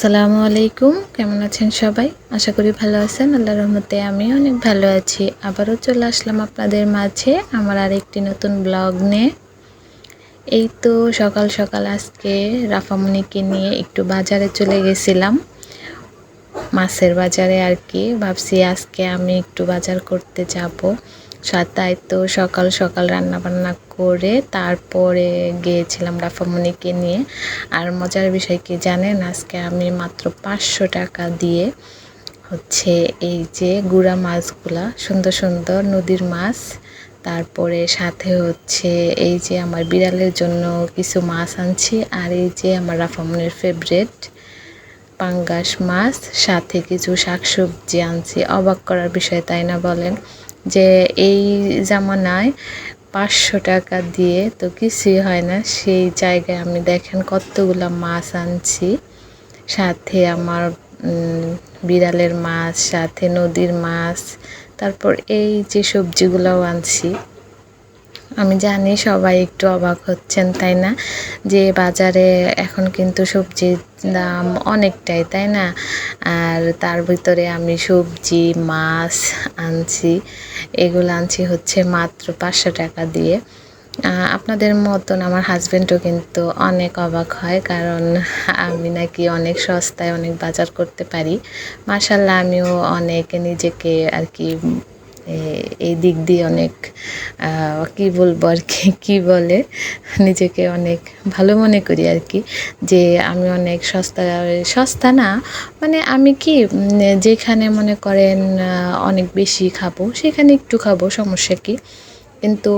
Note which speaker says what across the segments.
Speaker 1: আসসালামু আলাইকুম, কেমন আছেন সবাই? আশা করি ভালো আছেন। আল্লাহর রহমতে আমি অনেক ভালো আছি। আবারও চলে আসলাম আপনাদের মাঝে আমার আরেকটি নতুন ব্লগ নিয়ে। এই তো সকাল সকাল আজকে রাফামণিকে নিয়ে একটু বাজারে চলে গেছিলাম, মাছের বাজারে আর কি। ভাবছি আজকে আমি একটু বাজার করতে যাব। তাই তো সকাল সকাল রান্না বান্না করে তারপরে গিয়েছিলাম রাফামণিকে নিয়ে। আর মজার বিষয় কি জানেন, আজকে আমি মাত্র 500 টাকা দিয়ে হচ্ছে এই যে গুড়া মাছগুলা, সুন্দর সুন্দর নদীর মাছ, তারপরে সাথে হচ্ছে এই যে আমার বিড়ালের জন্য কিছু মাছ আনছি, আর এই যে আমার রাফামণির ফেভারিট পাঙ্গাস মাছ, সাথে কিছু শাকসবজি আনছি। অবাক করার বিষয় তাই না বলেন, যে এই জামানায় 500 টাকা দিয়ে তো কিছুই হয় না, সেই জায়গায় আমি দেখেন কতগুলা মাছ আনছি, সাথে আমার বিড়ালের মাছ, সাথে নদীর মাছ, তারপর এই যে সবজিগুলোও আনছি। আমি জানি সবাই একটু অবাক হচ্ছেন তাই না, যে বাজারে এখন কিন্তু সবজির দাম অনেকটাই তাই না, আর তার ভিতরে আমি সবজি মাছ আনছি, এগুলো আনছি হচ্ছে মাত্র 500 টাকা দিয়ে। আপনাদের মতন আমার হাজব্যান্ডও কিন্তু অনেক অবাক হয়, কারণ আমি নাকি অনেক সস্তায় অনেক বাজার করতে পারি। মাশাআল্লাহ, আমিও অনেক নিজেকে আর কি এই দিক দিয়ে অনেক কি বলবো আর কি, কী বলে, নিজেকে অনেক ভালো মনে করি আর কি, যে আমি অনেক সস্তা, সস্তা না মানে আমি কি যেখানে মনে করেন অনেক বেশি খাবো সেখানে একটু খাবো, সমস্যা কি, কিন্তু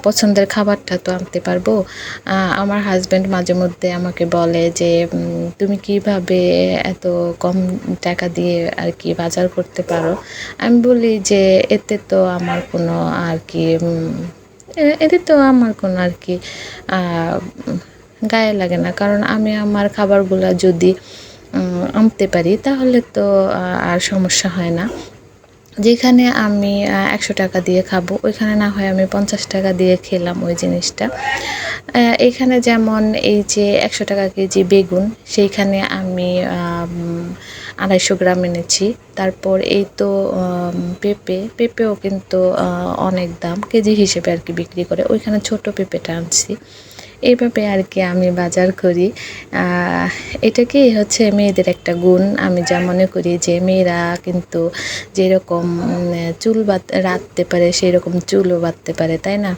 Speaker 1: পছন্দের খাবারটা তো আনতে পারবো। আমার হাজব্যান্ড মাঝে মধ্যে আমাকে বলে যে তুমি কিভাবে এত কম টাকা দিয়ে আর কি বাজার করতে পারো। আমি বলি যে এতে তো আমার কোনো আর কি এতে তো আমার কোনো আর কি গায়ে লাগে না, কারণ আমি আমার খাবারগুলো যদি আনতে পারি তাহলে তো আর সমস্যা হয় না। যেখানে আমি 100 টাকা দিয়ে খাবো ওইখানে না হয় আমি 50 টাকা দিয়ে খেলাম ওই জিনিসটা। এখানে যেমন এই যে 100 টাকা কেজি বেগুন, সেইখানে আমি 250 গ্রাম এনেছি। তারপর এই তো পেঁপেও কিন্তু অনেক দাম, কেজি হিসেবে আর কি বিক্রি করে, ওইখানে ছোট পেঁপেটা আনছি। এইভাবে আর কি আমি বাজার করি। এটা কি হচ্ছে মেয়েদের একটা গুণ, আমি যা মনে করি, যে মেয়েরা কিন্তু যেরকম চুল রাঁধতে পারে সেই রকম চুলও বাঁধতে পারে তাই না।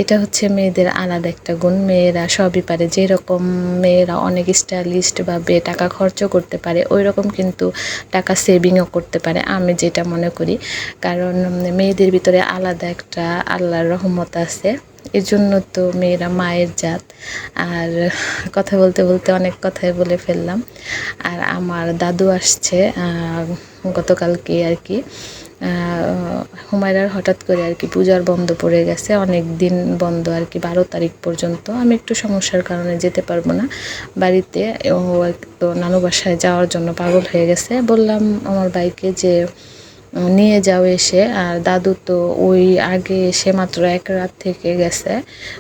Speaker 1: এটা হচ্ছে মেয়েদের আলাদা একটা গুণ, মেয়েরা সবই পারে। যেরকম মেয়েরা অনেক স্টাইলিস্টভাবে টাকা খরচ করতে পারে, ওই রকম কিন্তু টাকা সেভিংও করতে পারে, আমি যেটা মনে করি। কারণ মেয়েদের ভিতরে আলাদা একটা আল্লাহর রহমত আছে, এর জন্য তো মেয়েরা মায়ের জাত। আর কথা বলতে বলতে অনেক কথাই বলে ফেললাম। আর আমার দাদু আসছে গতকালকে আর কি। হুমায়রার হঠাৎ করে আর কি পূজার বন্ধ পড়ে গেছে, অনেক দিন বন্ধ আর কি, 12 তারিখ পর্যন্ত। আমি একটু সমস্যার কারণে যেতে পারবো না বাড়িতে, ও একটু নানু বাসায় যাওয়ার জন্য পাগল হয়ে গেছে। বললাম আমার ভাইকে যে নিয়ে যাও এসে, আর দাদু তো ওই আগে এসে মাত্র 1 রাত থেকে গেছে।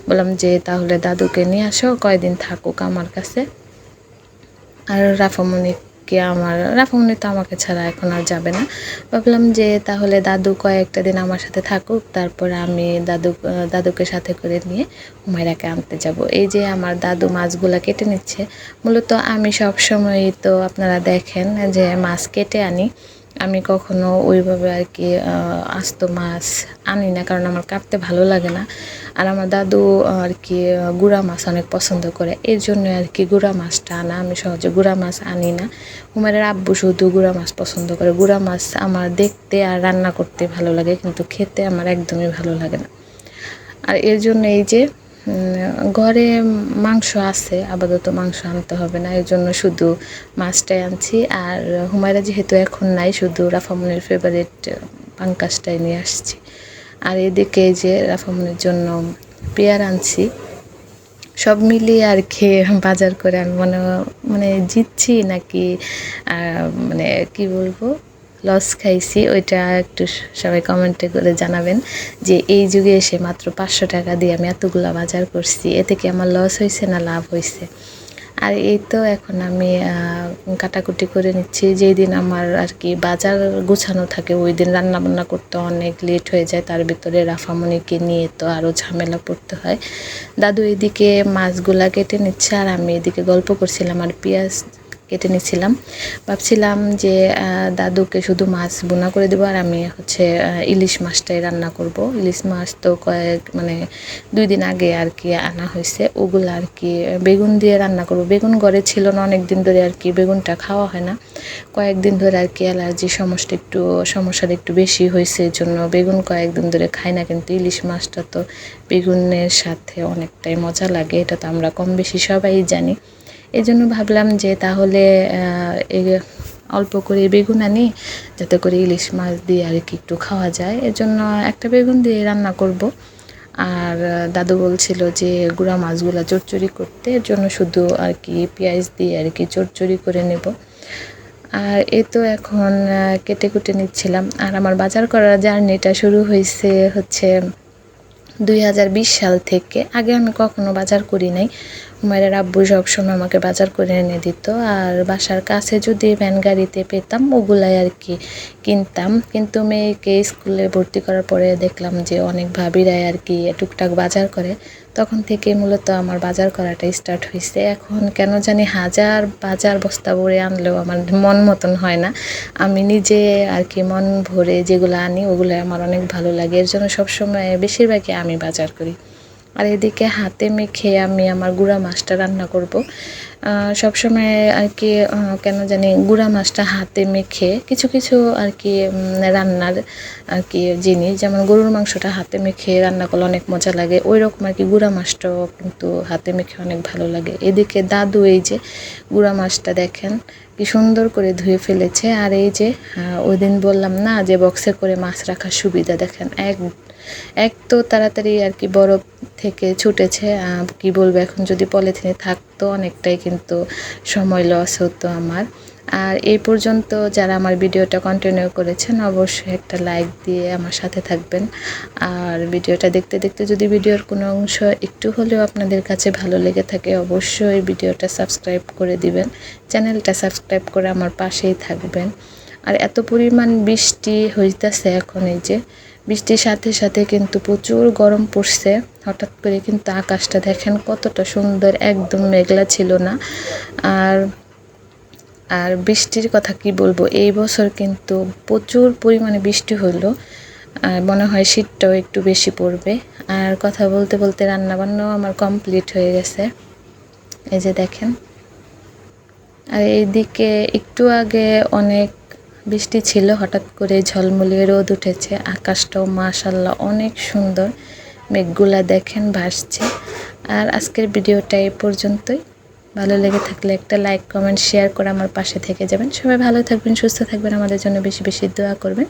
Speaker 1: বললাম যে তাহলে দাদুকে নিয়ে আসো, কয়দিন থাকুক আমার কাছে। আর রাফামণি তো আমাকে ছাড়া এখন আর যাবে না। ভাবলাম যে তাহলে দাদু কয়েকটা দিন আমার সাথে থাকুক, তারপর আমি দাদুকে সাথে করে নিয়ে হুমায়রাকে আনতে যাব। এই যে আমার দাদু মাছগুলা কেটে নিচ্ছে। মূলত আমি সব সময় তো আপনারা দেখেন যে মাছ কেটে আনি, আমি কখনো ওইভাবে আর কি আস্ত মাছ আনি না, কারণ আমার কাটতে ভালো লাগে না। আর আমার দাদু আর কি গুঁড়া মাছ অনেক পছন্দ করে, এর জন্য আর কি গুঁড়া মাছটা আনা। আমি সহজে গুঁড়া মাছ আনি না। হুমায়রার আব্বু শুধু গুঁড়া মাছ পছন্দ করে। গুঁড়া মাছ আমার দেখতে আর রান্না করতে ভালো লাগে, কিন্তু খেতে আমার একদমই ভালো লাগে না। আর এর জন্য এই যে ঘরে মাংস আছে, আপাতত মাংস আনতে হবে না, এর জন্য শুধু মাছটাই আনছি। আর হুমায়রা যেহেতু এখন নাই, শুধু রাফামনির ফেভারিট পাঙ্কাসটাই নিয়ে আসছি। আর এদিকে যে রাফামনির জন্য পেয়ার আনছি। সব মিলিয়ে আর কি বাজার করে আমি মানে জিতছি নাকি মানে কি বলবো, লস খাইছি, ওইটা একটু সবাই কমেন্টে করে জানাবেন, যে এই যুগে এসে মাত্র 500 টাকা দিয়ে আমি এতগুলা বাজার করছি, এতে কি আমার লস হয়েছে না লাভ হয়েছে। আর এই তো এখন আমি কাটাকুটি করে নিচ্ছি। যেই দিন আমার আর কি বাজার গুছানো থাকে ওই দিন রান্নাবান্না করতে অনেক লেট হয়ে যায়, তার ভিতরে রাফামণিকে নিয়ে তো আরও ঝামেলা পড়তে হয়। দাদু এদিকে মাছগুলা কেটে নিচ্ছে আর আমি এদিকে গল্প করছিলাম আর পেঁয়াজ কেটে নিচ্ছিলাম। ভাবছিলাম যে দাদুকে শুধু মাছ বোনা করে দেবো আর আমি হচ্ছে ইলিশ মাছটাই রান্না করব। ইলিশ মাছ তো মানে 2 দিন আগে আর কি আনা হয়েছে, ওগুলো আর কি বেগুন দিয়ে রান্না করব। বেগুন ঘরে ছিল না অনেক দিন ধরে আর কি, বেগুনটা খাওয়া হয় না কয়েকদিন ধরে আর কি, অ্যালার্জি সমস্যাটা একটু বেশি হয়েছে, এই জন্য বেগুন কয়েকদিন ধরে খাই না। কিন্তু ইলিশ মাছটা তো বেগুনের সাথে অনেকটাই মজা লাগে, এটা তো আমরা কম বেশি সবাই জানি। এই জন্য ভাবলাম যে তাহলে অল্প করে বেগুন আনি, যাতে করে ইলিশ মাছ দিয়ে আর কি একটু খাওয়া যায়। এর জন্য একটা বেগুন দিয়ে রান্না করব। আর দাদু বলছিল যে গুঁড়া মাছগুলো চচ্চড়ি করতে, এর জন্য শুধু আর কি পেঁয়াজ দিয়ে আর কি চচ্চড়ি করে নেব। আর এই তো এখন কেটে কুটে নিচ্ছিলাম। আর আমার বাজার করার জার্নিটা শুরু হয়েছে হচ্ছে 2020 সাল থেকে। আগে আমি কখনো বাজার করি নাই। হুমায়রার আব্বু সবসময় আমাকে বাজার করে এনে দিত, আর বাসার কাছে যদি ভ্যান গাড়িতে পেতাম ওগুলাই আর কি কিনতাম। কিন্তু মেয়েকে স্কুলে ভর্তি করার পরে দেখলাম যে অনেক ভাবিরাই আর কি টুকটাক বাজার করে, তখন থেকে মূলত আমার বাজার করাটা স্টার্ট হয়েছে। এখন কেন জানি হাজার বাজার বস্তা ভরে আনলেও আমার মন মতন হয় না। আমি নিজে আর কি মন ভরে যেগুলো আনি ওগুলো আমার অনেক ভালো লাগে, এর জন্য সবসময় বেশিরভাগই আমি বাজার করি। আর এদিকে হাতে মেখে আমি আমার গুঁড়া মাছটা রান্না করব। সবসময় আর কি কেন জানি গুঁড়া মাছটা হাতে মেখে কিছু কিছু আর কি রান্নার আর কি জিনিস, যেমন গরুর মাংসটা হাতে মেখে রান্না করলে অনেক মজা লাগে, ওই রকম আর কি গুঁড়া মাছটাও কিন্তু হাতে মেখে অনেক ভালো লাগে। এদিকে দাদু এই যে গুঁড়া মাছটা দেখেন কি সুন্দর করে ধুয়ে ফেলেছে। আর এই যে ওই দিন বললাম না যে বক্সে করে মাছ রাখার সুবিধা, দেখেন এক তো তাড়াতাড়ি আর কি বরফ থেকে ছুটেছে। কি বলবো, এখন যদি পলিথিনে থাকতো অনেকটাই কিন্তু সময় লস হতো আমার। আর এই পর্যন্ত যারা আমার ভিডিওটা কন্টিনিউ করেছেন অবশ্যই একটা লাইক দিয়ে আমার সাথে থাকবেন। আর ভিডিওটা দেখতে দেখতে যদি ভিডিওর কোনো অংশ একটু হলেও আপনাদের কাছে ভালো লেগে থাকে অবশ্যই ভিডিওটা সাবস্ক্রাইব করে দিবেন, চ্যানেলটা সাবস্ক্রাইব করে আমার পাশেই থাকবেন। আর এত পরিমাণ বৃষ্টি হইতেছে এখন, এই যে বৃষ্টির সাথে সাথে কিন্তু প্রচুর গরম পড়ছে। হঠাৎ করে কিন্তু আকাশটা দেখেন কতটা সুন্দর, একদম মেঘলা ছিল না। আর বৃষ্টির কথা কি বলবো, এই বছর কিন্তু প্রচুর পরিমাণে বৃষ্টি হলো। আর মনে হয় শীতটাও একটু বেশি পড়বে। আর কথা বলতে বলতে রান্নাবান্নাও আমার কমপ্লিট হয়ে গেছে, এই যে দেখেন। আর এইদিকে একটু আগে অনেক বৃষ্টি ছিল, হঠাৎ করে ঝলমলিয়ে রোদ উঠেছে, আকাশটাও মাশাআল্লাহ অনেক সুন্দর, মেঘগুলা দেখেন ভাসছে। আর আজকের ভিডিওটা এই পর্যন্তই। ভালো লেগে থাকলে একটা লাইক কমেন্ট শেয়ার করে আমার পাশে থেকে যাবেন। সবাই ভালো থাকবেন, সুস্থ থাকবেন, আমাদের জন্য বেশি বেশি দোয়া করবেন।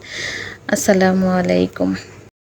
Speaker 1: আসসালামু আলাইকুম।